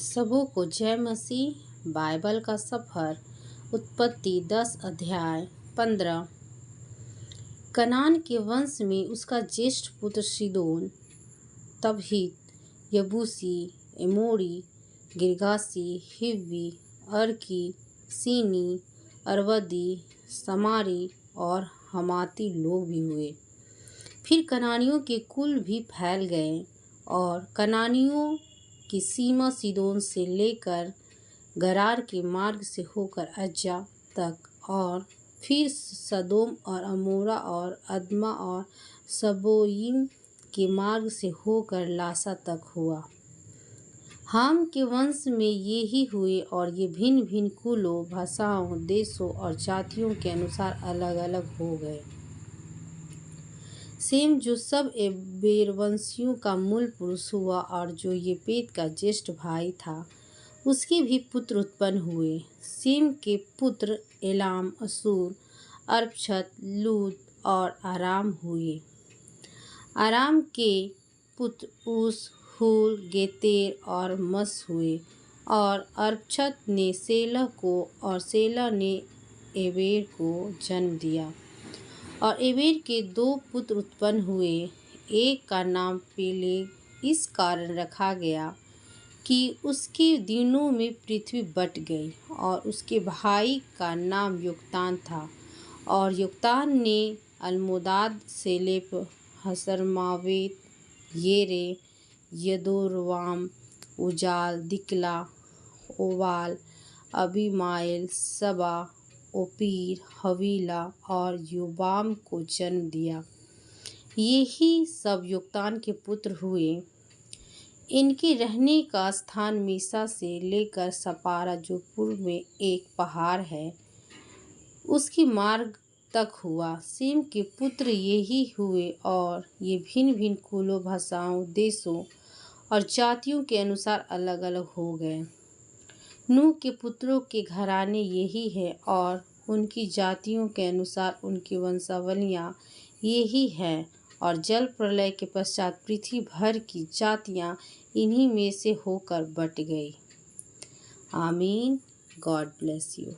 सबों को जय मसीह। बाइबल का सफ़र उत्पत्ति 10 अध्याय 15। कनान के वंश में उसका ज्येष्ठ पुत्र सीदोन, तबहीत, यबूसी, एमोरी, गिर्गासी, हिव्वी, अर्की, सीनी, अरवदी, समारी और हमाती लोग भी हुए। फिर कनानियों के कुल भी फैल गए और कनानियों की सीमा सीदोन से लेकर गरार के मार्ग से होकर अज्जा तक और फिर सदोम और अमोरा और अदमा और सबोयीम के मार्ग से होकर लासा तक हुआ। हाम के वंश में ये ही हुए और ये भिन्न भिन्न कुलों, भाषाओं, देशों और जातियों के अनुसार अलग अलग हो गए। सेम जो सब एबेरवंशियों का मूल पुरुष हुआ और जो येपेत का ज्येष्ठ भाई था, उसके भी पुत्र उत्पन्न हुए। सेम के पुत्र एलाम, असूर, अर्पक्षद, लूद और आराम हुए। आराम के पुत्र उस, हुल, गेतेर और मस हुए। और अर्पक्षद ने सेलह को और सेलह ने एबेर को जन्म दिया। और एबेर के 2 पुत्र उत्पन्न हुए। एक का नाम पेलेग इस कारण रखा गया कि उसके दिनों में पृथ्वी बँट गई, और उसके भाई का नाम योक्तान था। और योक्तान ने अलमोदाद, सेलेप, हसरमावेत, येरे, यदोरवाम, उजाल, दिकला, ओबाल, अबीमाएल, सबा, ओपीर, हवीला और योबाम को जन्म दिया। ये ही सब योक्तान के पुत्र हुए। इनके रहने का स्थान मीसा से लेकर सपारा, जो पूर्व में एक पहाड़ है, उसकी मार्ग तक हुआ। सेम के पुत्र ये ही हुए और ये भिन्न भिन्न कुलों, भाषाओं, देशों और जातियों के अनुसार अलग अलग हो गए। नूह के पुत्रों के घराने यही है और उनकी जातियों के अनुसार उनकी वंशावलियाँ यही हैं। और जल प्रलय के पश्चात पृथ्वी भर की जातियाँ इन्हीं में से होकर बट गई। आमीन। God bless you.